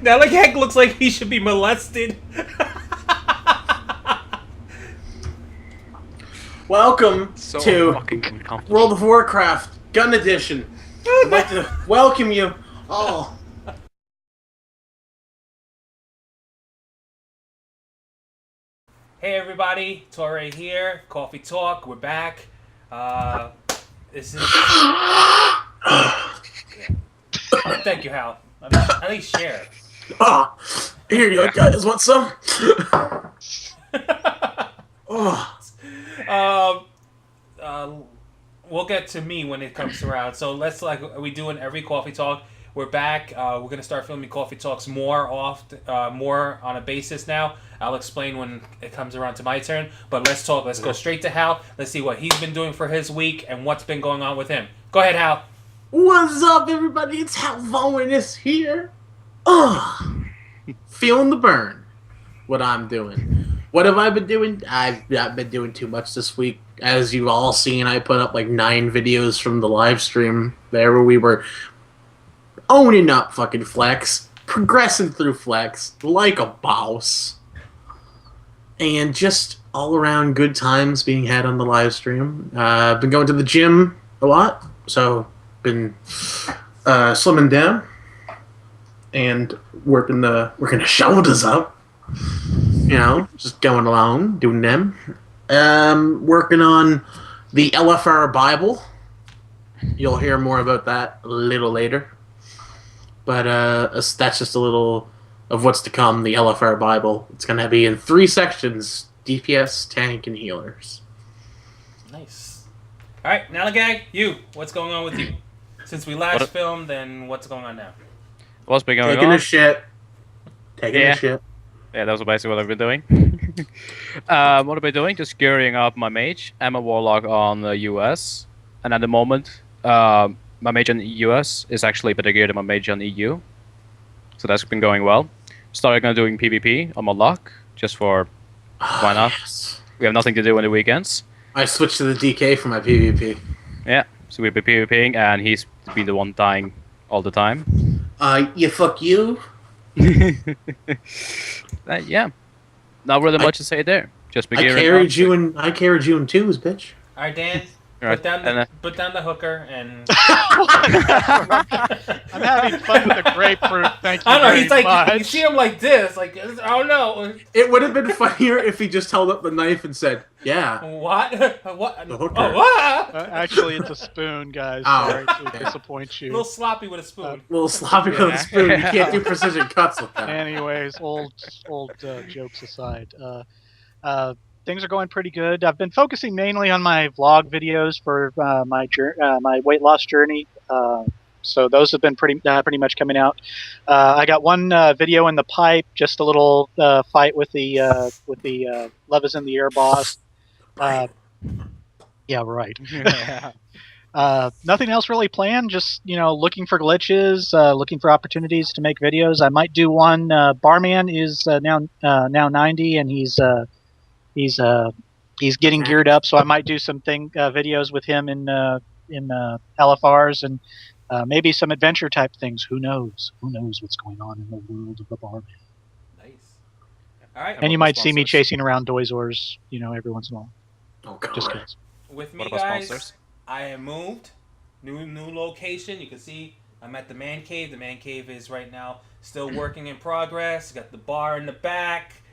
Nalagag looks like he should be molested. Welcome So to fucking uncomfortable. World of Warcraft Gun Edition. I'd like to welcome you all. Hey everybody, Toray here. Cawfee Tawk. We're back. This is. Thank you, Hal. At least share. Ah, here you go, guys. Want some? Oh, We'll get to me when it comes around. So let's, like we do in every Cawfee Talk, we're back. We're gonna start filming Cawfee Talks more on a basis now. I'll explain when it comes around to my turn. But let's talk. Let's go straight to Hal. Let's see what he's been doing for his week and what's been going on with him. Go ahead, Hal. what's up, everybody? It's Hal Voinus here. Feeling the burn. What I'm doing. What have I been doing? I've not been doing too much this week. As you've all seen, I put up like 9 videos from the live stream there where we were owning up fucking Flex, progressing through Flex like a boss, and just all around good times being had on the live stream. I've been going to the gym a lot, so been slimming down and working the shoulders up. You know, just going along, doing them. Working on the LFR Bible. You'll hear more about that a little later. But that's just a little of what's to come, the LFR Bible. It's going to be in 3 sections, DPS, tank, and healers. Nice. All right, Nalagag, you. What's going on with you? Since we last filmed, then what's going on now? What's been going Taking on? a shit. Taking a shit. Yeah, that was basically what I've been doing. What have I been doing? Just gearing up my mage and my warlock on the US. And at the moment, my mage on the US is actually better geared than my mage on EU. So that's been going well. Started doing PvP on my lock, just for why not? Yes. We have nothing to do on the weekends. I switched to the DK for my PvP. Yeah, so we've been PvPing, and he's been the one dying all the time. You fuck you. Yeah, not really much to say there. Just be I gearing carried up. you in 2s, bitch. All right, Dan. Right, Put down the hooker and. I'm having fun with the grapefruit. Thank you. I don't know. very He's like, much. you see him like this, like I don't know. It would have been funnier if he just held up the knife and said, "Yeah." What? What? The hooker. Oh, what? Actually, it's a spoon, guys. Ow. Sorry to disappoint A you. little sloppy with a spoon. A little sloppy with a spoon. You can't do precision cuts with that. Anyways, old jokes aside, things are going pretty good. I've been focusing mainly on my vlog videos for my weight loss journey. So those have been pretty much coming out. I got one video in the pipe, just a little fight with the Love is in the Air boss. Yeah, right. Nothing else really planned. Just looking for glitches, looking for opportunities to make videos. I might do one. Barman is now 90, and he's getting geared up. So I might do some videos with him in LFRs and maybe some adventure type things. Who knows? Who knows what's going on in the world of the Barman? Nice. All right. And you might see me chasing around Doizors, every once in a while. Oh god. Just kidding. With me, What about guys, sponsors? I have moved. New location. You can see I'm at the man cave. The man cave is right now still working in progress. Got the bar in the back.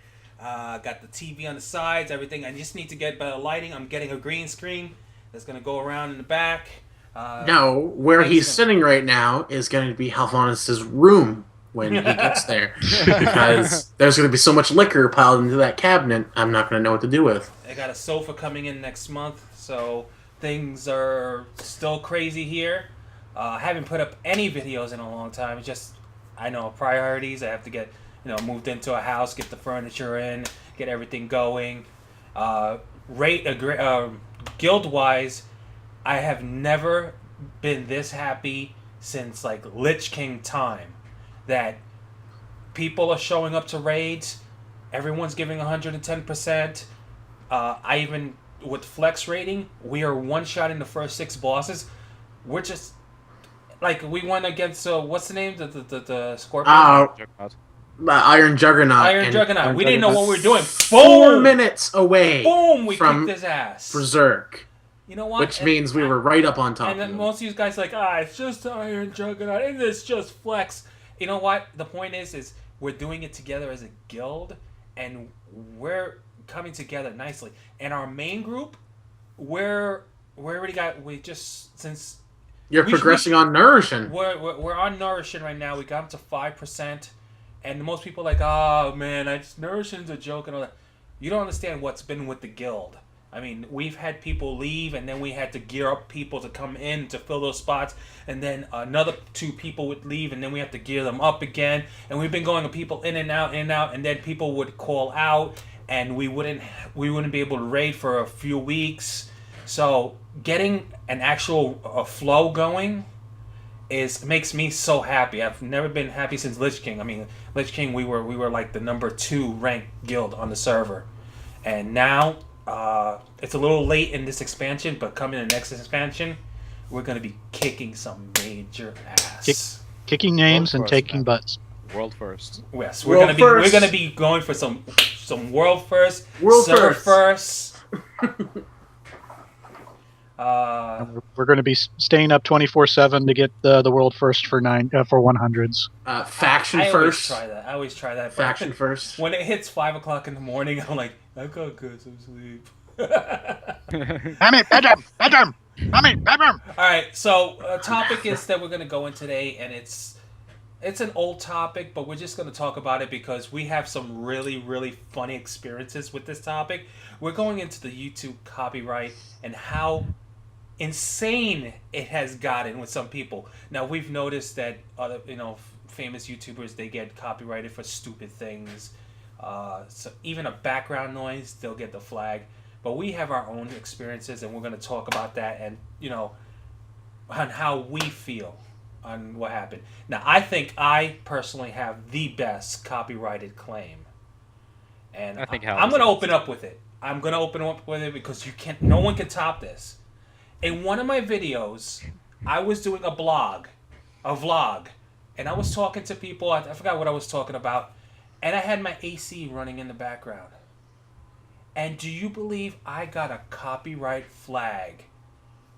Got the TV on the sides. Everything. I just need to get better lighting. I'm getting a green screen that's gonna go around in the back. No, where he's sitting right now is going to be Halvonis' room when he gets there. Because there's going to be so much liquor piled into that cabinet, I'm not going to know what to do with. I got a sofa coming in next month, so things are still crazy here. I haven't put up any videos in a long time. It's just, I know, priorities. I have to get, moved into a house, get the furniture in, get everything going. Guild-wise, I have never been this happy since like Lich King time. That people are showing up to raids, everyone's giving 110%. I even with flex rating, we are one shot in the first 6 bosses. We're just Like we went against what's the name? The Scorpion. Juggernaut. Iron Juggernaut. Iron Juggernaut. We didn't know what we were doing. 4 minutes away. Boom! We from kicked his ass. Berserk. You know what? Which means we were right up on top. And then most of you guys like, it's just Iron Juggernaut, and it's just Flex. You know what? The point is we're doing it together as a guild, and we're coming together nicely. And our main group, we're already got. We just since you're progressing on Nourishing. We're on Nourishing right now. We got up to 5%, and most people are like, oh man, Nourishing's a joke and all that. You don't understand what's been with the guild. I mean, we've had people leave, and then we had to gear up people to come in to fill those spots, and then another 2 people would leave, and then we have to gear them up again. And we've been going with people in and out, and then people would call out, and we wouldn't be able to raid for a few weeks. So getting an actual flow going makes me so happy. I've never been happy since Lich King. I mean, Lich King, we were like the number 2 ranked guild on the server, and now. It's a little late in this expansion, but coming in the next expansion, we're going to be kicking some major ass. Kicking names and taking butts. World first. Yes, we're going to be going for some world first, server first. We're going to be staying up 24/7 to get the world first for 100s. Faction I first. I always try that. Faction first. When it hits 5 o'clock in the morning, I'm like, I gotta get some sleep. Mommy, bedroom. Mommy, bedroom. All right, so topic is that we're gonna go in today, and it's an old topic, but we're just gonna talk about it because we have some really, really funny experiences with this topic. We're going into the YouTube copyright and how insane it has gotten with some people. Now we've noticed that other, famous YouTubers, they get copyrighted for stupid things. So even a background noise, they'll get the flag. But we have our own experiences, and we're going to talk about that and on how we feel on what happened. Now I think I personally have the best copyrighted claim, and I think I'm going to open up with it. I'm going to open up with it because no one can top this. In one of my videos, I was doing a vlog, and I was talking to people. I forgot what I was talking about, and I had my AC running in the background. And do you believe I got a copyright flag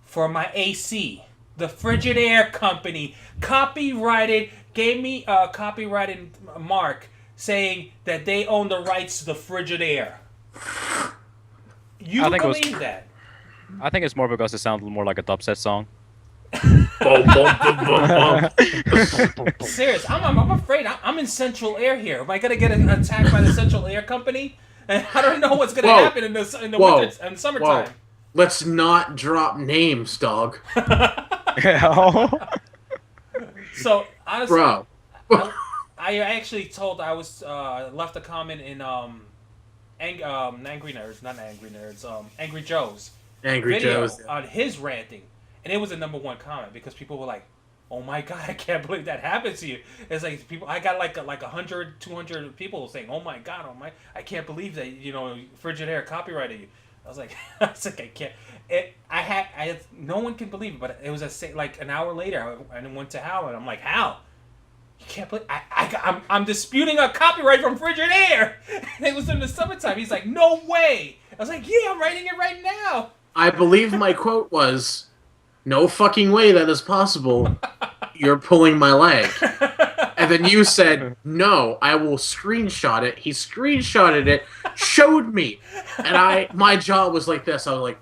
for my AC? The Frigidaire company gave me a copyrighted mark saying that they own the rights to the Frigidaire. You believe that? I think it's more because it sounded more like a dubstep song. Serious, I'm afraid. I'm in Central Air here. Am I gonna get attacked by the Central Air company? And I don't know what's gonna happen in the winter and summertime. Whoa. Let's not drop names, dog. So honestly, bro, I actually left a comment in Angry Nerds, not Angry Nerds, Angry Joe's video on his ranting, and it was a #1 comment because people were like, "Oh my god, I can't believe that happened to you." It's like people, I got like 100, 200 people saying, "Oh my god, I can't believe that Frigidaire copyrighted you." I was like, I can't. No one can believe it, but it was like an hour later, I went to Hal, and I'm like, Hal, you can't believe I'm disputing a copyright from Frigidaire. And it was in the summertime. He's like, no way. I was like, yeah, I'm writing it right now. I believe my quote was, "No fucking way that is possible. You're pulling my leg." And then you said, "No, I will screenshot it." He screenshotted it, showed me, and my jaw was like this. I was like,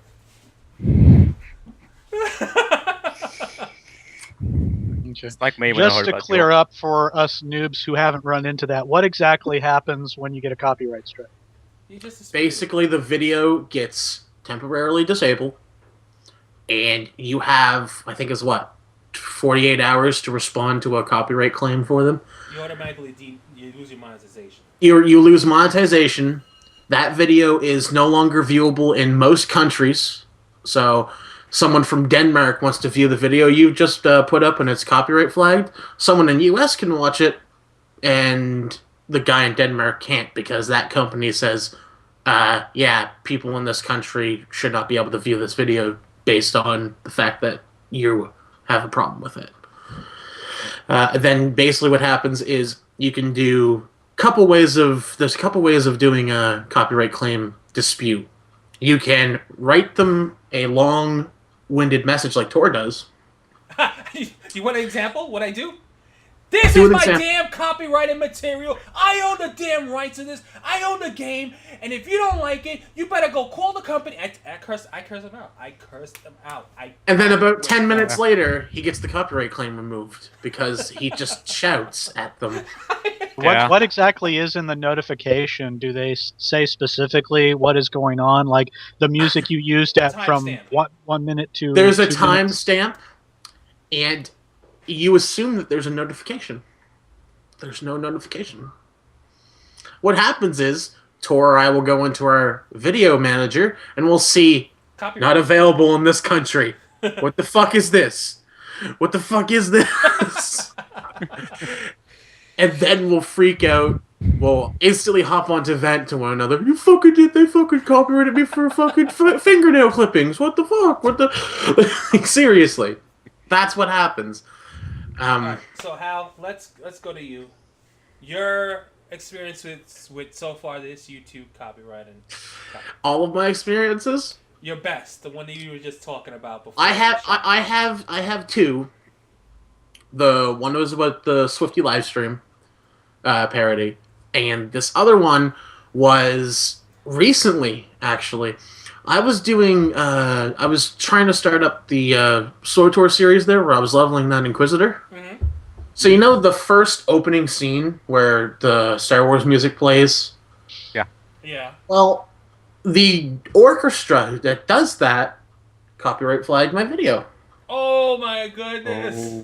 It's like me when just I heard to about clear up for us noobs who haven't run into that, what exactly happens when you get a copyright strike? basically the video gets temporarily disabled, and you have, I think it's 48 hours to respond to a copyright claim for them. You automatically you lose your monetization. You lose monetization. That video is no longer viewable in most countries. So someone from Denmark wants to view the video you just put up and it's copyright flagged. Someone in the US can watch it, and the guy in Denmark can't because that company says, people in this country should not be able to view this video based on the fact that you have a problem with it. Then basically what happens is you can do there's a couple ways of doing a copyright claim dispute. You can write them a long-winded message like Tor does. You want an example? What I do? This Do is an my example. damn copyrighted material. I own the damn rights to this. I own the game. And if you don't like it, you better go call the company. I curse them out. I curse them out. And then about 10 minutes later, he gets the copyright claim removed because he just shouts at them. Yeah. What exactly is in the notification? Do they say specifically what is going on? Like the music you used from Timestamp. 1 minute to There's a 2 minutes? timestamp, and you assume that there's a notification. There's no notification. What happens is, Tor or I will go into our video manager, and we'll see, Copyright. not available in this country. What the fuck is this? What the fuck is this? And then we'll freak out. We'll instantly hop onto Vent to one another. You fucking did. They fucking copyrighted me for fucking fingernail clippings. What the fuck? What the? Like, seriously, that's what happens. Alright, so Hal, let's go to you. Your experience with so far this YouTube copyright and All of my experiences. your best, the one that you were just talking about before. I have two. The one was about the Swifty livestream parody, and this other one was recently, actually. I was trying to start up the SWTOR series there, where I was leveling that Inquisitor. Mm-hmm. So you know the first opening scene where the Star Wars music plays? Yeah. Well, the orchestra that does that copyright flagged my video. Oh my goodness.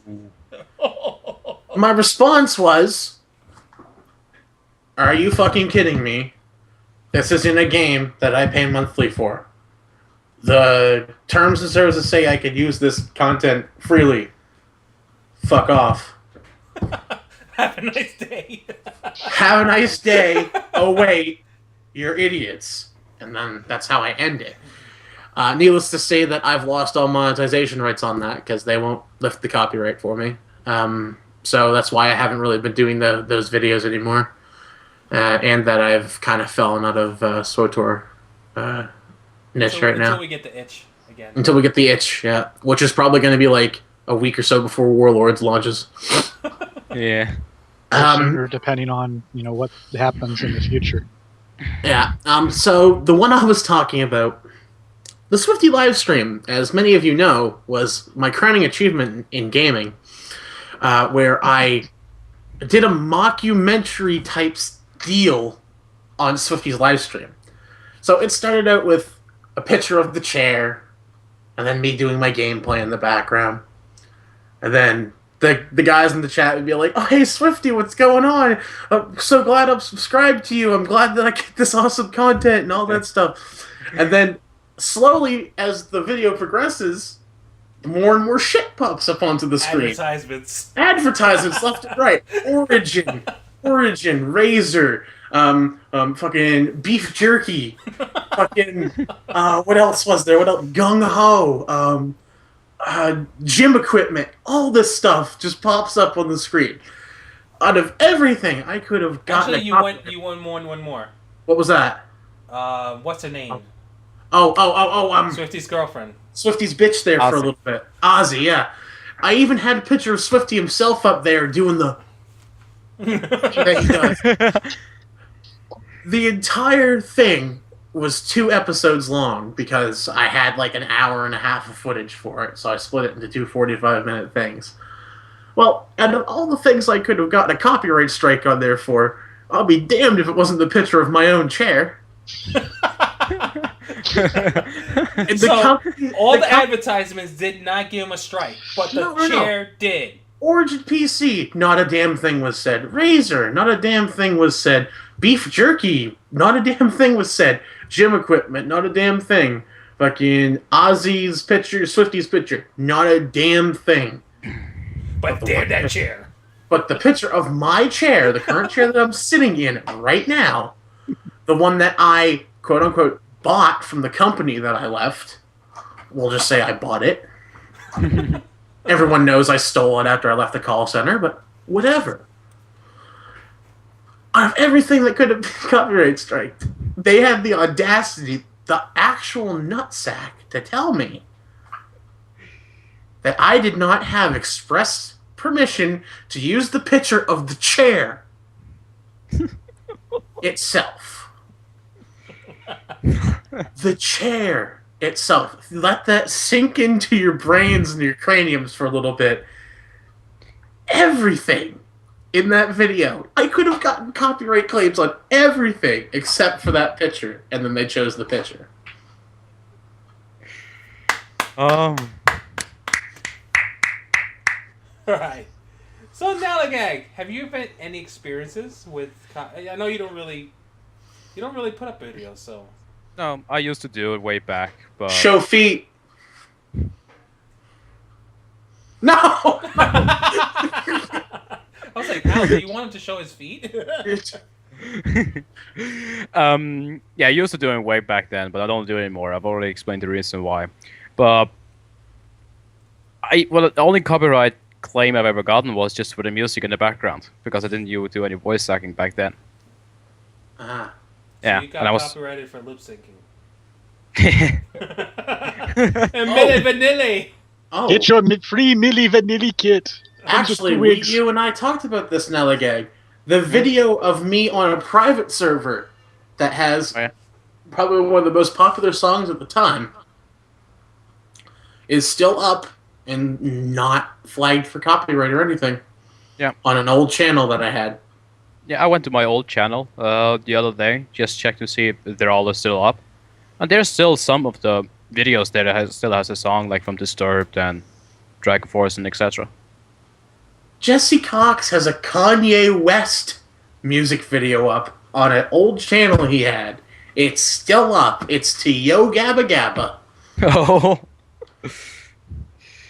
My response was, are you fucking kidding me? This isn't a game that I pay monthly for. The terms and services say I could use this content freely. Fuck off. Have a nice day. Have a nice day. Oh wait, you're idiots. And then that's how I end it. Needless to say that I've lost all monetization rights on that because they won't lift the copyright for me. So that's why I haven't really been doing those videos anymore. And that I've kind of fallen out of SWTOR niche right now. Until we get the itch again. Until we get the itch, yeah. Which is probably going to be like a week or so before Warlords launches. Yeah. Or depending on what happens in the future. Yeah. So the one I was talking about, the Swifty livestream, as many of you know, was my crowning achievement in gaming, where I did a mockumentary type deal on Swifty's livestream. So it started out with a picture of the chair, and then me doing my gameplay in the background, and then the guys in the chat would be like, "Oh, hey Swifty, what's going on? I'm so glad I'm subscribed to you. I'm glad that I get this awesome content and all that stuff." And then slowly, as the video progresses, more and more shit pops up onto the screen. Advertisements left and right. Origin, Razor, fucking beef jerky, fucking, what else was there? What else? Gung Ho, gym equipment. All this stuff just pops up on the screen. Out of everything I could have gotten. Actually, you won one more. What was that? What's her name? Swifty's girlfriend. Swifty's bitch there for a little bit. Ozzy, yeah. I even had a picture of Swifty himself up there doing the that he does. The entire thing was 2 episodes long because I had like an hour and a half of footage for it, so I split it into 2 45-minute things. Well, and of all the things I could have gotten a copyright strike on there for, I'll be damned if it wasn't the picture of my own chair. All the advertisements did not give him a strike, but the chair did. Origin PC, not a damn thing was said. Razor, not a damn thing was said. Beef jerky, not a damn thing was said. Gym equipment, not a damn thing. Fucking Ozzy's picture, Swifty's picture, not a damn thing. But damn that chair. But the picture of my chair, the current chair that I'm sitting in right now, the one that I, quote unquote, bought from the company that I left, we'll just say I bought it. Everyone knows I stole it after I left the call center, but whatever. Out of everything that could have been copyright striked, they had the audacity, the actual nutsack, to tell me that I did not have express permission to use the picture of the chair itself. The chair itself. Let that sink into your brains and your craniums for a little bit. Everything in that video, I could have gotten copyright claims on everything except for that picture, and then they chose the picture. Right. So Nalagag, have you had any experiences with? I know you don't really put up videos, so. No, I used to do it way back, but Show feet. No. I was like, Al, do you want him to show his feet? yeah, I used to do it way back then, but I don't do it anymore. I've already explained the reason why. But the only copyright claim I've ever gotten was just for the music in the background, because I didn't do any voice acting back then. Ah. Yeah, So you got and I was copyrighted for lip syncing. And Milli Vanilli. Oh. Get your free Milli Vanilli kit. Actually, Wigs. you and I talked about this, Nelligag. The video of me on a private server that has probably one of the most popular songs at the time is still up and not flagged for copyright or anything. Yeah. On an old channel that I had. Yeah, I went to my old channel the other day, just checked to see if they're all still up. And there's still some of the videos there that still has a song, like from Disturbed and Dragon Force and etc. Jesse Cox has a Kanye West music video up on an old channel he had. It's still up. It's to Yo Gabba Gabba. Oh.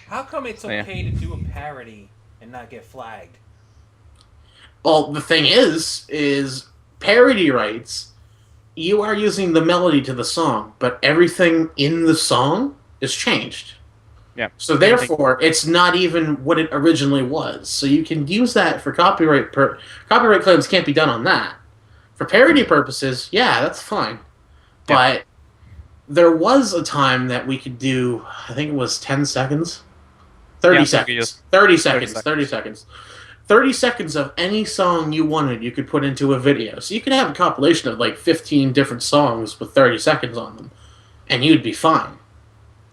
How come it's okay to do a parody and not get flagged? Well, the thing is parody rights, you are using the melody to the song, but everything in the song is changed. Yeah. So therefore, it's not even what it originally was. So you can use that for copyright. Copyright claims can't be done on that. For parody purposes, yeah, that's fine. Yeah. But there was a time that we could do, I think it was 10 seconds? 30 seconds. 30 seconds. 30 seconds. 30 seconds of any song you wanted, you could put into a video. So you could have a compilation of like 15 different songs with 30 seconds on them, and you'd be fine.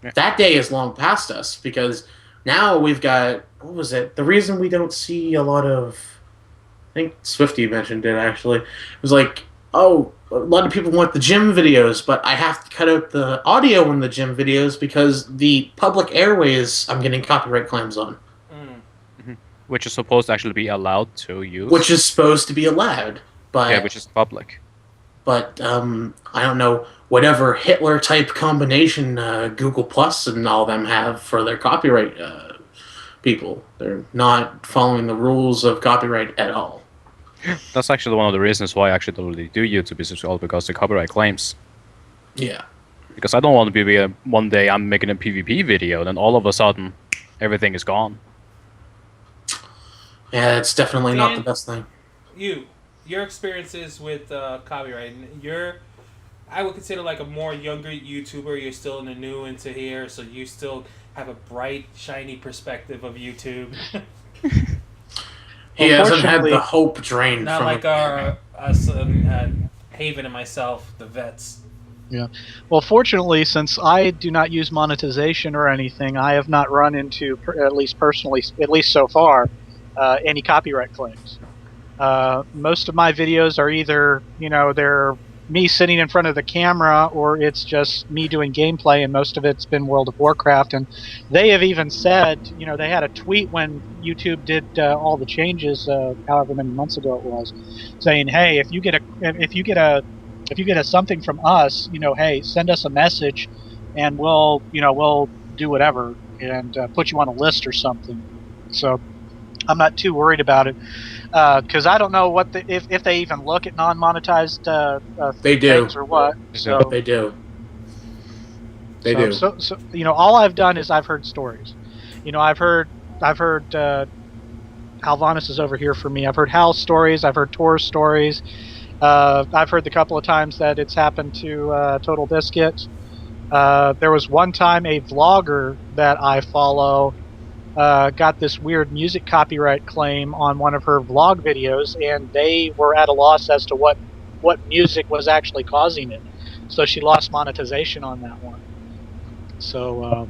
Yeah. That day is long past us, because now we've got, what was it? The reason we don't see a lot of, I think Swifty mentioned it actually, it was like, oh, a lot of people want the gym videos, but I have to cut out the audio in the gym videos because the public airways I'm getting copyright claims on. Which is supposed to actually be allowed to use. Which is supposed to be allowed, but yeah, which is public. But I don't know, whatever Hitler type combination Google Plus and all them have for their copyright people, they're not following the rules of copyright at all. That's actually one of the reasons why I actually don't really do YouTube, is all because the copyright claims. Yeah. Because I don't want to be one day I'm making a PvP video, then all of a sudden everything is gone. Yeah, it's definitely not the Dan, best thing. Your experiences with copyright, I would consider like a more younger YouTuber. You're still in the new into here, so you still have a bright, shiny perspective of YouTube. He hasn't had the hope drained Not from like us, Haven and myself, the vets. Yeah. Well, fortunately, since I do not use monetization or anything, I have not run into, at least personally, at least so far, any copyright claims. Most of my videos are either, they're me sitting in front of the camera, or it's just me doing gameplay, and most of it's been World of Warcraft. And they have even said, they had a tweet when YouTube did all the changes, however many months ago it was, saying, hey, if you get a something from us, hey, send us a message, and we'll do whatever and put you on a list or something. So I'm not too worried about it, because I don't know what if they even look at non-monetized they do things or what. So they do. They do. So all I've done is I've heard stories. I've heard Halvanis is over here for me. I've heard Hal's stories. I've heard Tor's stories. I've heard the couple of times that it's happened to Total Biscuit. There was one time a vlogger that I follow got this weird music copyright claim on one of her vlog videos, and they were at a loss as to what music was actually causing it. So she lost monetization on that one. So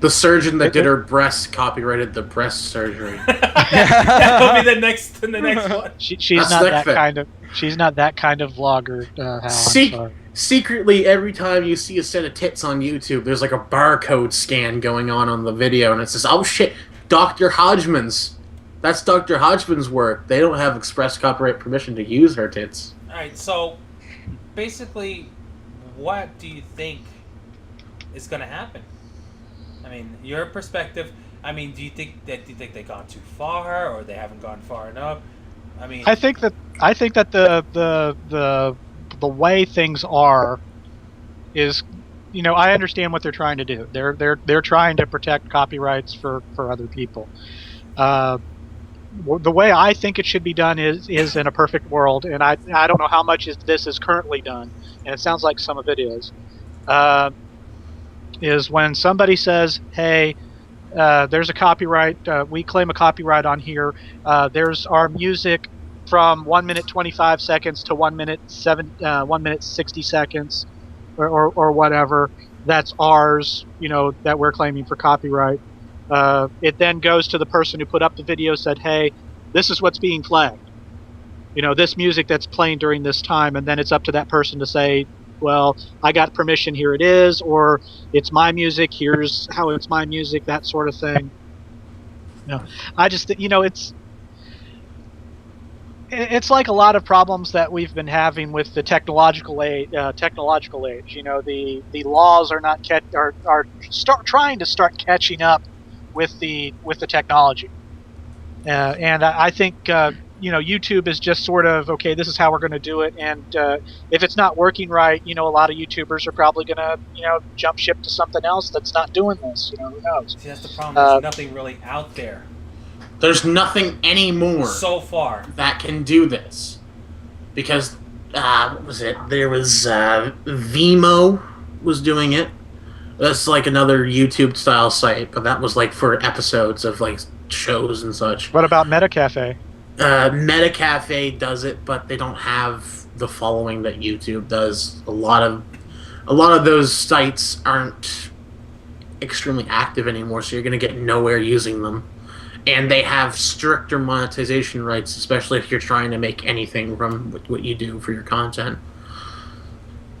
the surgeon that did her breast copyrighted the breast surgery. That'll be the next one. She's not that kind of. She's not that kind of vlogger. Hal, I'm sorry. Secretly, every time you see a set of tits on YouTube, there's like a barcode scan going on the video, and it says, "Oh shit, Dr. Hodgman's. That's Dr. Hodgman's work. They don't have express copyright permission to use her tits." All right, so basically, what do you think is going to happen? I mean, your perspective. I mean, do you think they've gone too far, or they haven't gone far enough? I mean, I think that the way things are is, I understand what they're trying to do. They're trying to protect copyrights for other people. The way I think it should be done is in a perfect world, and I don't know how much this is currently done, and it sounds like some of it is when somebody says, "Hey, there's a copyright. We claim a copyright on here. There's our music from 1 minute 25 seconds to 1 minute 60 seconds, or whatever. That's ours. That we're claiming for copyright." It then goes to the person who put up the video, said, "Hey, this is what's being flagged. This music that's playing during this time," and then it's up to that person to say, "Well, I got permission, here it is," or "It's my music, here's how it's my music," that sort of thing. I just think, it's like a lot of problems that we've been having with the technological age. The laws are not trying to start catching up with the technology, and I think YouTube is just sort of, okay, this is how we're going to do it, and if it's not working right, a lot of YouTubers are probably going to jump ship to something else that's not doing this. Who knows? See, that's the problem. There's nothing really out there. There's nothing anymore so far that can do this, because what was it? There was Vimo was doing it. That's like another YouTube style site, but that was like for episodes of like shows and such. What about Metacafe? Metacafe does it, but they don't have the following that YouTube does. A lot of those sites aren't extremely active anymore, so you're going to get nowhere using them. And they have stricter monetization rights, especially if you're trying to make anything from what you do for your content.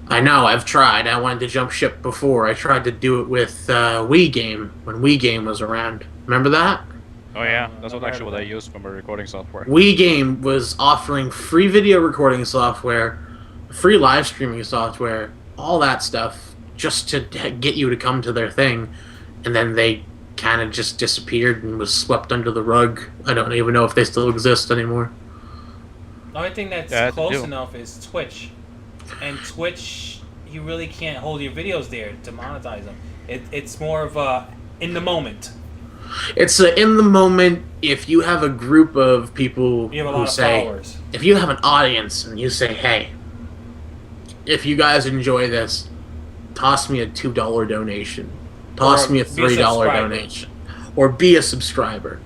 I know, I've tried. I wanted to jump ship before. I tried to do it with Wii Game, when Wii Game was around. Remember that? Oh yeah, that's what I used from a recording software. Wii Game was offering free video recording software, free live streaming software, all that stuff, just to get you to come to their thing. And then they kind of just disappeared and was swept under the rug. I don't even know if they still exist anymore. The only thing that's close enough is Twitch. And Twitch, you really can't hold your videos there to monetize them. It's more of a in the moment. It's in the moment. If you have a group of people who say, followers. If you have an audience and you say, "Hey, if you guys enjoy this, toss me a $2 donation. Toss me a $3 donation. Or be a subscriber."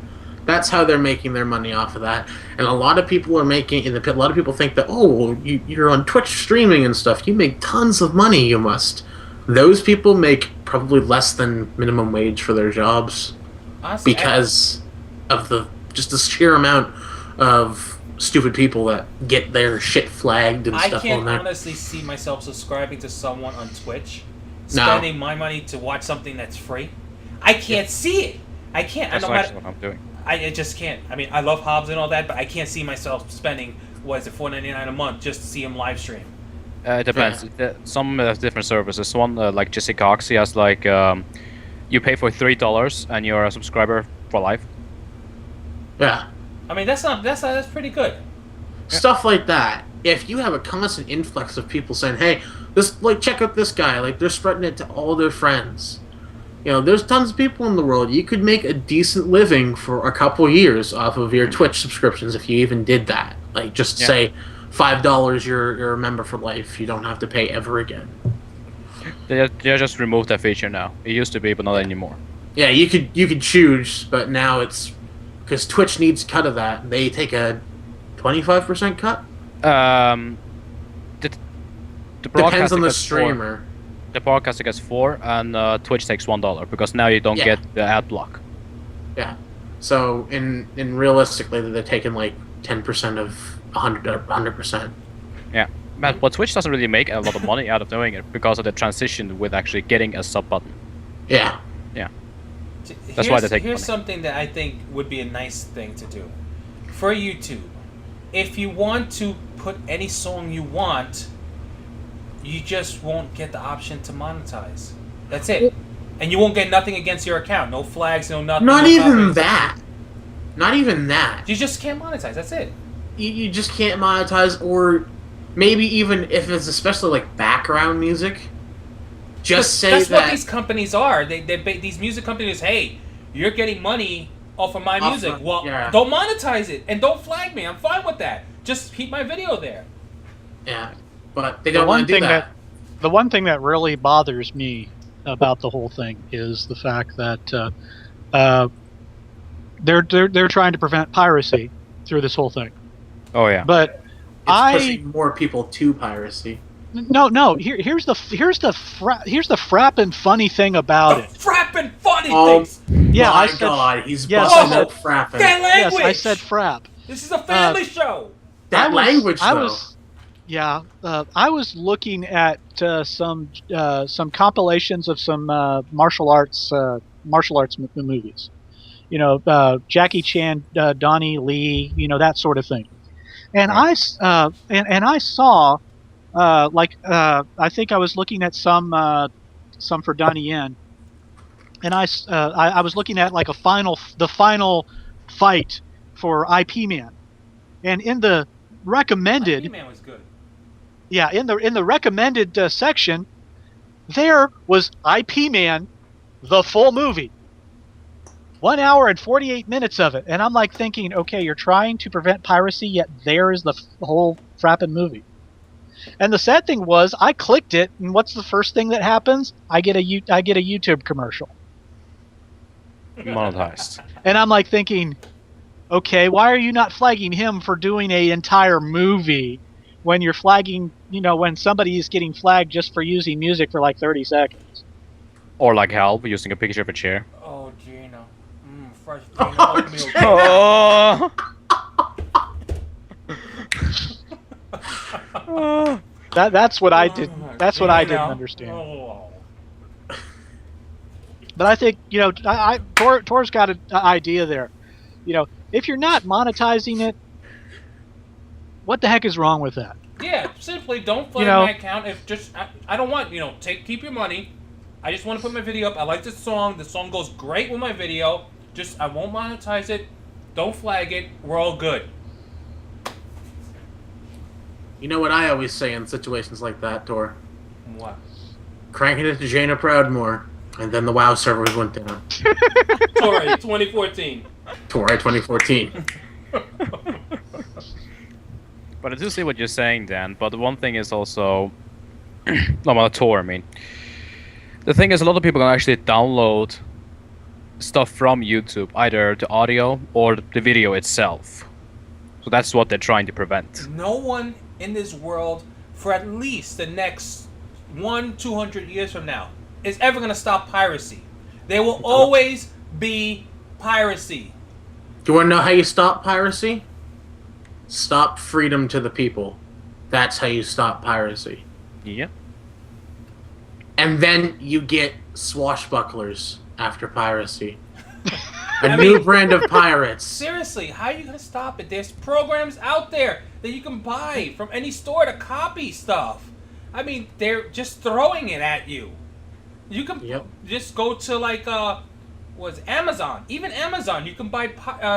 That's how they're making their money off of that. And a lot of people are making, a lot of people think that, "Oh, well, you're on Twitch streaming and stuff. You make tons of money, you must." Those people make probably less than minimum wage for their jobs. Honestly, because of the sheer amount of stupid people that get their shit flagged and stuff on there. I can't honestly see myself subscribing to someone on Twitch, spending my money to watch something that's free. I can't see it. I can't. That's actually what I'm doing. I just can't. I mean, I love Hobbs and all that, but I can't see myself spending, $4.99 a month just to see him live stream. It depends. Some different services. One like Jesse Cox, he has like you pay for $3 and you're a subscriber for life. Yeah. I mean, that's pretty good. Stuff like that. If you have a constant influx of people saying, "Hey, check out this guy," like they're spreading it to all their friends. There's tons of people in the world. You could make a decent living for a couple years off of your Twitch subscriptions if you even did that. Like, just say $5, you're a member for life. You don't have to pay ever again. They just removed that feature now. It used to be, but not anymore. Yeah, you could choose, but now it's because Twitch needs cut of that. They take a 25% cut. The Depends on the gets streamer. 4. The broadcaster gets 4, and Twitch takes $1 because now you don't get the ad block. Yeah. So in realistically, they're taking like 10% of 100%. Yeah. But Twitch doesn't really make a lot of money out of doing it because of the transition with actually getting a sub button. Yeah. Yeah. That's why they take Here's money. something that I think would be a nice thing to do. For YouTube, if you want to put any song you want, you just won't get the option to monetize. That's it. And you won't get nothing against your account. No flags, no nothing. Not no even copies. that. Not even that. You just can't monetize. That's it. You just can't monetize, or maybe even if it's especially like background music, just say that's that. what these companies are. These music companies. Hey, you're getting money off of my music. Well, don't monetize it and don't flag me. I'm fine with that. Just keep my video there. Yeah, but they don't want to do that. The one thing that really bothers me about the whole thing is the fact that they're trying to prevent piracy through this whole thing. Oh yeah. But it's pushing more people to piracy. No. Here's the frappin' funny thing about it. Frappin' funny things. Yeah, my God, he's busting up frappin'. That language. Yes, I said frap. This is a family show. That language, though. I was looking at some compilations of some martial arts movies. Jackie Chan, Donnie Lee, that sort of thing. And I saw, I think I was looking at some for Donnie Yen, and I was looking at like the final fight for IP Man, and in the recommended, IP Man was good. Yeah, in the recommended section, there was IP Man, the full movie. 1 hour and 48 minutes of it. And I'm like thinking, okay, you're trying to prevent piracy, yet there is the whole frappin' movie. And the sad thing was, I clicked it, and what's the first thing that happens? I get a YouTube commercial. Monetized. And I'm like thinking, okay, why are you not flagging him for doing an entire movie when you're flagging, when somebody is getting flagged just for using music for like 30 seconds? Or like help, using a picture of a chair. Oh, Gino. Fresh Gino. Oh. That's what I did. That's what I didn't understand. Oh. But I think Tor's got an idea there. If you're not monetizing it, what the heck is wrong with that? Yeah, simply don't flag my account. If I don't want keep your money. I just want to put my video up. I like this song. The song goes great with my video. I won't monetize it. Don't flag it. We're all good. You know what I always say in situations like that, Tor? What? Cranking it to Jaina Proudmore, and then the WoW servers went down. Toray 2014. Toray 2014. But I do see what you're saying, Dan. But the one thing is also, not Tor. I mean, the thing is, a lot of people can actually download stuff from YouTube, either the audio or the video itself. So that's what they're trying to prevent. No one in this world, for at least the next 200 years from now, is ever going to stop piracy. There will always be piracy. Do you want to know how you stop piracy? Stop freedom to the people. That's how you stop piracy. Yeah. And then you get swashbucklers after piracy. A new brand of pirates. Seriously, how are you going to stop it? There's programs out there that you can buy from any store to copy stuff. I mean, they're just throwing it at you. You can just go to Amazon. Even Amazon, you can buy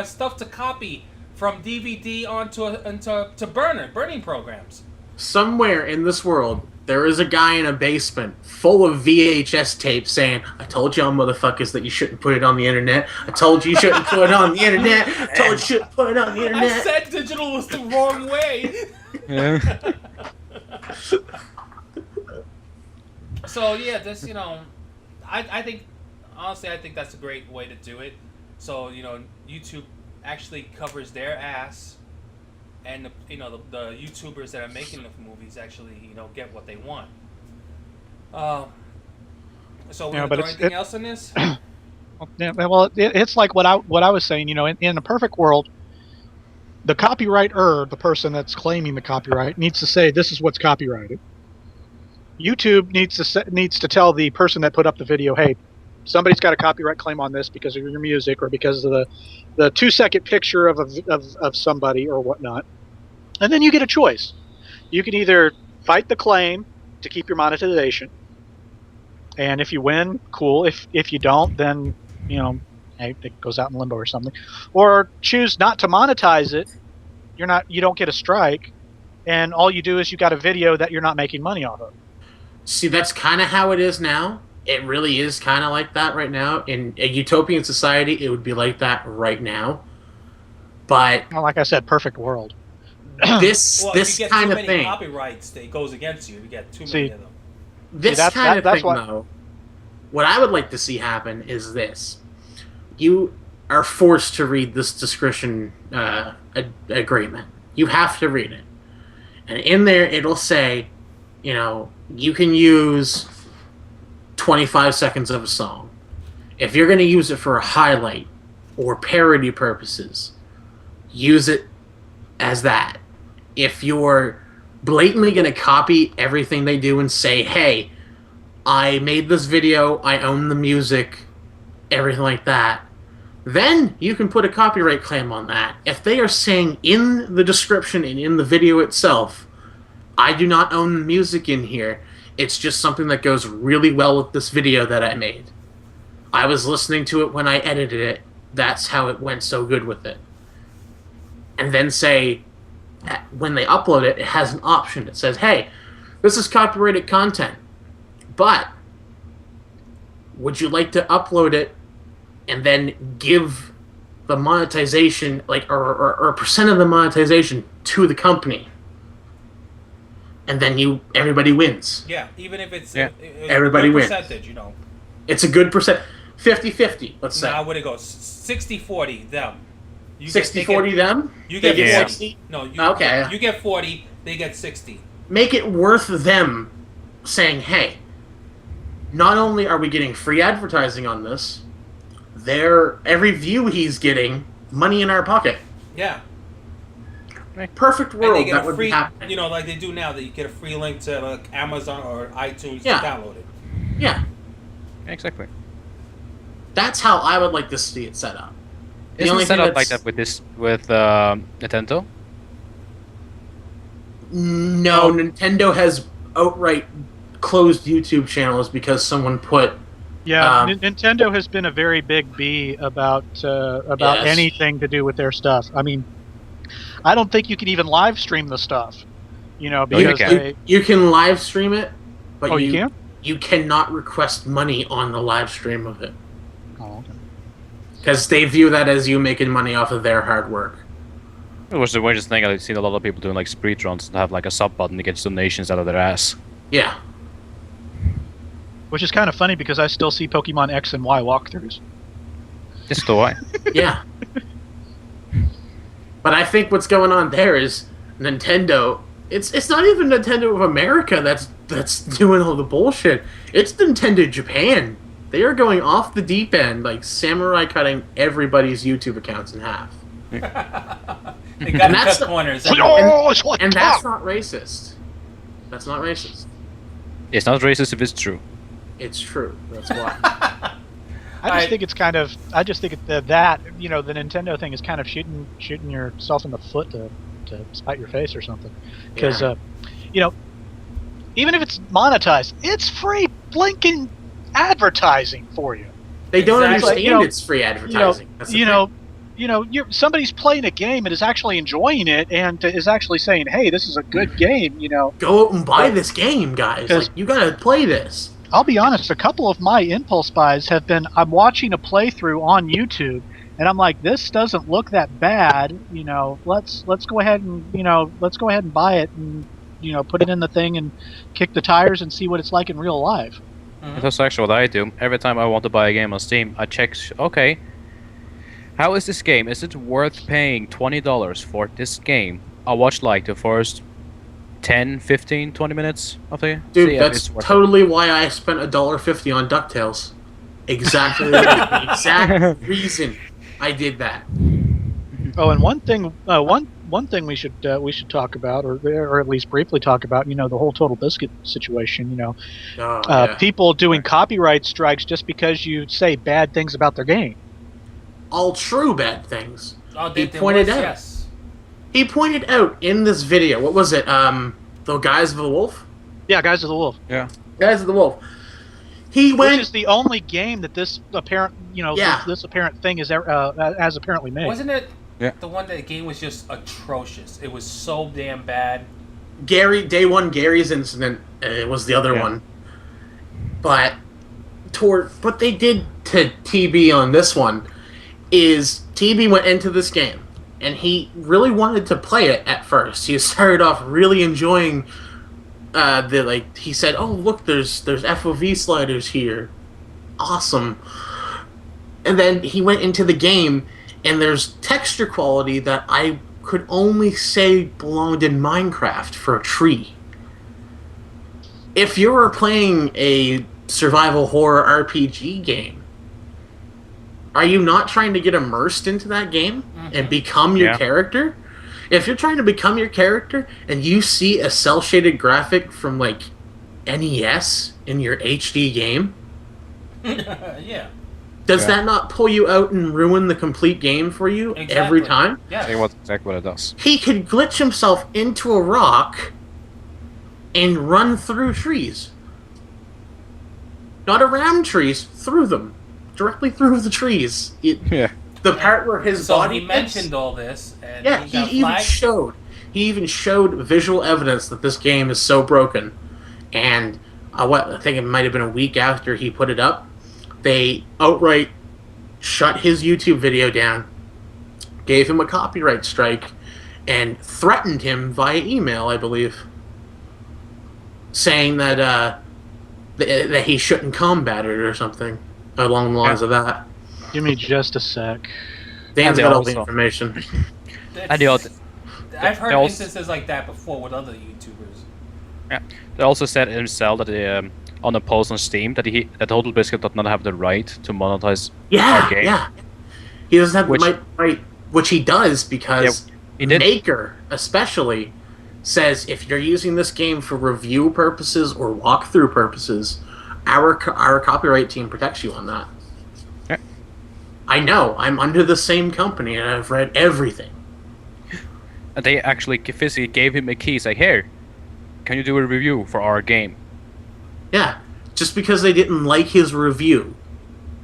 stuff to copy from DVD onto burning programs. Somewhere in this world, There is a guy in a basement full of VHS tapes saying, I told y'all motherfuckers that you shouldn't put it on the internet. I told you shouldn't put it on the internet. I told you shouldn't put it on the internet. I said digital was the wrong way. Yeah. So yeah, this I think honestly I think that's a great way to do it. So YouTube actually covers their ass, and the YouTubers that are making the movies actually get what they want. So we're gonna throw anything else in this? Yeah, well, it's like what I was saying. In a perfect world, the copywriter, the person that's claiming the copyright, needs to say this is what's copyrighted. YouTube needs to tell the person that put up the video, hey, somebody's got a copyright claim on this because of your music or because of the 2-second picture of somebody or whatnot. And then you get a choice. You can either fight the claim to keep your monetization, and if you win, cool. If you don't, then hey, it goes out in limbo or something. Or choose not to monetize it. You don't get a strike, and all you do is you got a video that you're not making money off of. See, that's kind of how it is now. It really is kind of like that right now. In a utopian society, it would be like that right now. But well, like I said, perfect world. This kind of thing, copyrights, it goes against you. You get too many of them. This kind of thing, though, what I would like to see happen is this: you are forced to read this description agreement. You have to read it, and in there it'll say, you can use 25 seconds of a song. If you're going to use it for a highlight or parody purposes, use it as that. If you're blatantly going to copy everything they do and say, hey, I made this video, I own the music, everything like that, then you can put a copyright claim on that. If they are saying in the description and in the video itself, I do not own the music in here, it's just something that goes really well with this video that I made. I was listening to it when I edited it, that's how it went so good with it. And then say, when they upload it, it has an option that says, hey, this is copyrighted content, but would you like to upload it and then give the monetization, or a percent of the monetization to the company? And then everybody wins. Yeah, even if it's everybody wins. Percentage, It's a good percent. 50-50, let's say. Now, what it goes? 60-40, them. 60-40 them? You get 60? No, okay. You get 40, they get 60. Make it worth them saying, hey, not only are we getting free advertising on this, every view he's getting, money in our pocket. Yeah. Perfect world that would be happening. Like they do now, that you get a free link to Amazon or iTunes to download it. Yeah. Exactly. That's how I would like to see it set up. Isn't it set up like that with Nintendo? No, Nintendo has outright closed YouTube channels because someone put. Yeah, Nintendo has been a very big B about yes. anything to do with their stuff. I mean, I don't think you can even live stream the stuff. Because you can live stream it, but you can? You cannot request money on the live stream of it. Oh, okay. Because they view that as you making money off of their hard work. It was the weirdest thing. I've seen a lot of people doing speedruns and have a sub button to get donations out of their ass. Yeah. Which is kind of funny because I still see Pokemon X and Y walkthroughs. Just do I? Yeah. But I think what's going on there is Nintendo. It's not even Nintendo of America that's doing all the bullshit. It's Nintendo Japan. They are going off the deep end, samurai cutting everybody's YouTube accounts in half. They got to cut corners. And that's not racist. That's not racist. It's not racist if it's true. It's true. That's why. I just think it's kind of. I just think the Nintendo thing is kind of shooting yourself in the foot to spite your face or something. Because even if it's monetized, it's free blinking advertising for you. They don't understand it's free advertising. somebody's playing a game and is actually enjoying it and is actually saying, "Hey, this is a good game." Go out and buy this game, guys. Like, you gotta play this. I'll be honest. A couple of my impulse buys have been I'm watching a playthrough on YouTube. And I'm like, this doesn't look that bad, Let's go ahead and buy it and put it in the thing and kick the tires and see what it's like in real life. Mm-hmm. That's actually what I do. Every time I want to buy a game on Steam, I check. Okay, how is this game? Is it worth paying $20 for this game? I'll watch like the first 10, 15, 20 minutes of the game. Dude, that's totally why I spent $1.50 on DuckTales. Exactly the exact reason I did that. Oh, and one thing we should talk about, or at least briefly talk about, the whole Total Biscuit situation. People doing copyright strikes just because you say bad things about their game. All true bad things. Oh, He pointed out. Yes. He pointed out in this video. What was it? The Guys of the Wolf. Yeah, Guys of the Wolf. Yeah. Guys of the Wolf. Which is the only game that this apparent, this apparent thing is as apparently made. Wasn't it? Yeah. The one that the game was just atrocious. It was so damn bad. Day One Gary's Incident was the other one. But what they did to TB on this one is TB went into this game and he really wanted to play it at first. He started off really enjoying. He said, "Oh, look, there's FOV sliders here, awesome." And then he went into the game, and there's texture quality that I could only say belonged in Minecraft for a tree. If you're playing a survival horror RPG game, are you not trying to get immersed into that game and become your character? If you're trying to become your character and you see a cel-shaded graphic from, like, NES in your HD game... Yeah. Does that not pull you out and ruin the complete game for you every time? Yeah. That's exactly what it does. He could glitch himself into a rock and run through trees. Not around trees, through them. Directly through the trees. The part where his body... he mentioned all this, and he even showed visual evidence that this game is so broken. And I think it might have been a week after he put it up, they outright shut his YouTube video down, gave him a copyright strike, and threatened him via email, I believe, saying that that he shouldn't combat it or something along the lines of that. Give me just a sec. Dan's got all the information. I've heard instances like that before with other YouTubers. Yeah, they also said himself that on a post on Steam that Total Biscuit does not have the right to monetize our game. Yeah, he doesn't have the right, which he does because Maker especially says if you're using this game for review purposes or walkthrough purposes, our copyright team protects you on that. Yeah. I know. I'm under the same company and I've read everything. And they actually physically gave him a key. Say, here, can you do a review for our game? Yeah, just because they didn't like his review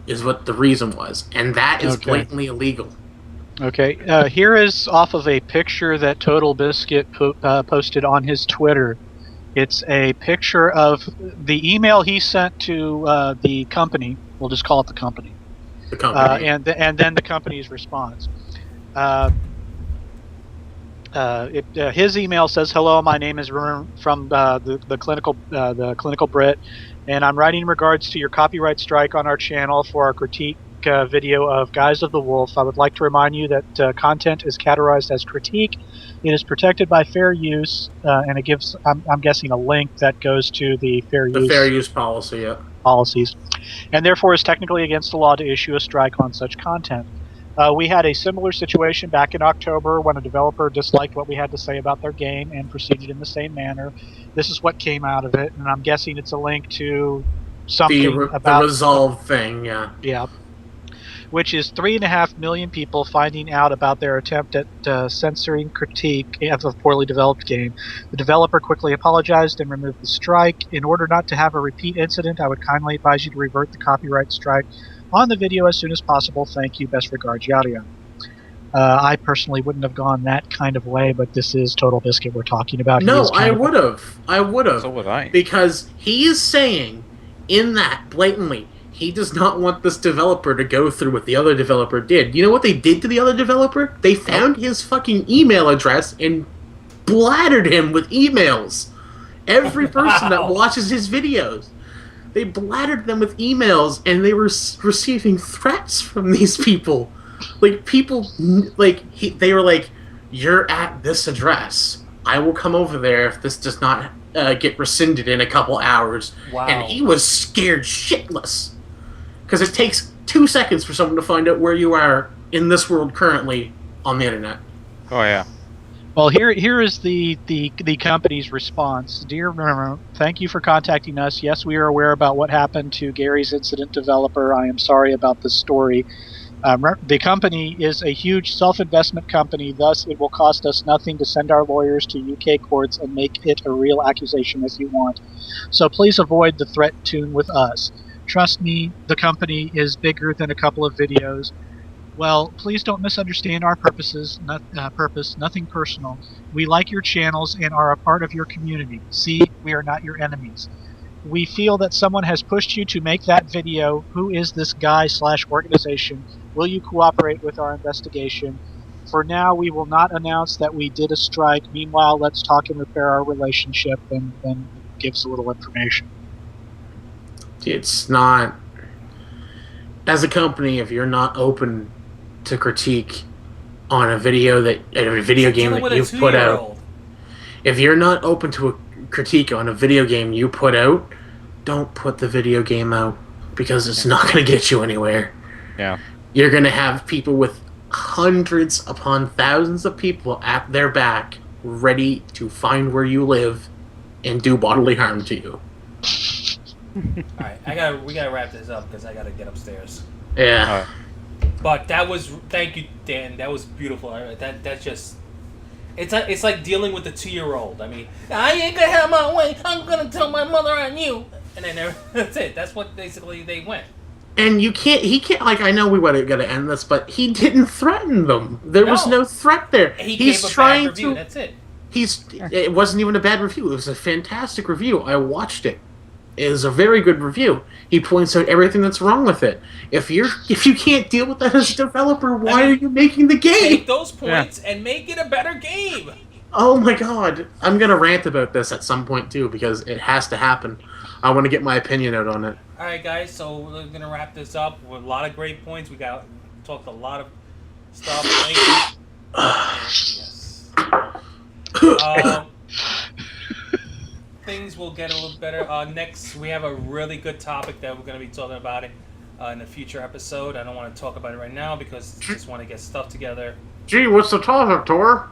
is what the reason was, and that is blatantly illegal. Okay, here is off of a picture that Total Biscuit posted on his Twitter. It's a picture of the email he sent to the company. We'll just call it the company. The company. And then the company's response. His email says, "Hello, my name is Ruben from the clinical Brit, and I'm writing in regards to your copyright strike on our channel for our critique video of Guys of the Wolf. I would like to remind you that content is categorized as critique. It is protected by fair use, and it gives, I'm guessing, a link that goes to the fair use policy. Yeah. Policies, and therefore is technically against the law to issue a strike on such content." We had a similar situation back in October when a developer disliked what we had to say about their game and proceeded in the same manner. This is what came out of it, and I'm guessing it's a link to something about the Resolve thing, yeah. Yeah. Which is 3.5 million people finding out about their attempt at censoring critique of a poorly developed game. The developer quickly apologized and removed the strike. In order not to have a repeat incident, I would kindly advise you to revert the copyright strike on the video as soon as possible. Thank you. Best regards, yada I personally wouldn't have gone that kind of way, but this is Total Biscuit we're talking about. He No, is kind I of would have. I would have. So would I. Because he is saying in that blatantly, he does not want this developer to go through what the other developer did. You know what they did to the other developer? They found his fucking email address and blattered him with emails. Every person that watches his videos, they blattered them with emails, and they were receiving threats from these people. Like, people, like, they were like, "You're at this address. I will come over there if this does not get rescinded in a couple hours." Wow. And he was scared shitless. Because it takes 2 seconds for someone to find out where you are in this world currently on the internet. Oh yeah. Well, here is the company's response. Dear, thank you for contacting us. Yes, we are aware about what happened to Gary's incident developer. I am sorry about this story. The company is a huge self-investment company, thus it will cost us nothing to send our lawyers to UK courts and make it a real accusation if you want. So please avoid the threat tune with us. Trust me, the company is bigger than a couple of videos. Well, please don't misunderstand our purpose, nothing personal. We like your channels and are a part of your community. See, we are not your enemies. We feel that someone has pushed you to make that video. Who is this guy/organization? Will you cooperate with our investigation? For now, we will not announce that we did a strike. Meanwhile, let's talk and repair our relationship, and then gives a little information. It's not... As a company, if you're not open to critique on a video game that you've put out, if you're not open to a critique on a video game you put out, don't put the video game out, because it's not going to get you anywhere. Yeah. You're going to have people with hundreds upon thousands of people at their back ready to find where you live and do bodily harm to you. Alright, we gotta wrap this up because I gotta get upstairs. Yeah. But thank you, Dan. That was beautiful. That's just, it's like dealing with a 2-year-old. I mean, I ain't gonna have my way. I'm gonna tell my mother on you, and then that's it. That's what basically they went. And he can't, like, I know we gotta end this, but he didn't threaten them. There was no threat there. He's trying bad review, that's it. It wasn't even a bad review. It was a fantastic review. I watched it. It is a very good review. He points out everything that's wrong with it. If you can't deal with that as a developer, why are you making the game? Take those points and make it a better game. Oh my god. I'm going to rant about this at some point too, because it has to happen. I want to get my opinion out on it. Alright guys, so we're going to wrap this up with a lot of great points. We talked a lot of stuff. Yes. Things will get a little better. Next, we have a really good topic that we're going to be talking about it in a future episode. I don't want to talk about it right now because I just want to get stuff together. Gee, what's the topic, Tor?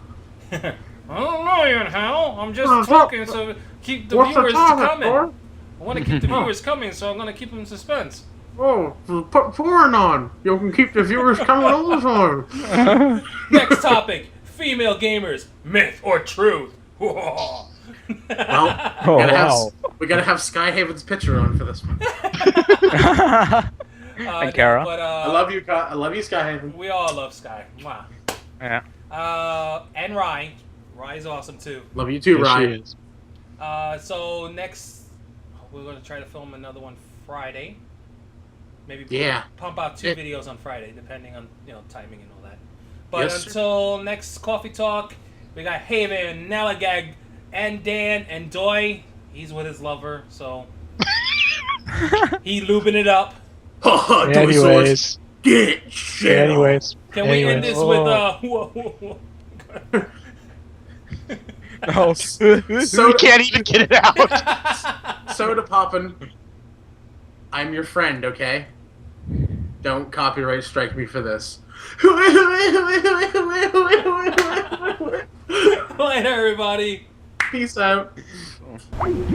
I don't know yet, Hal. I'm just talking, so keep the viewers coming. Tor? I want to keep the viewers coming, so I'm going to keep them in suspense. Oh, put porn on. You can keep the viewers coming all the time. Next topic: female gamers, myth or truth? Well, wow. we gotta have Skyhaven's picture on for this one. And Kara. But, I love you, Skyhaven. We all love Sky. Wow. Yeah. And Rye. Rye's awesome too. Love you too, Ryan. So next, we're gonna try to film another one Friday. Maybe pump out 2 videos on Friday, depending on timing and all that. But until next Coffee Talk, we got Haven, Nalagag, and Dan, and Doy. He's with his lover, so he lubing it up. Anyways, get shit. Anyways, can we end this with No. we can't even get it out. Soda poppin'. I'm your friend, okay? Don't copyright strike me for this. Later, everybody. Peace out.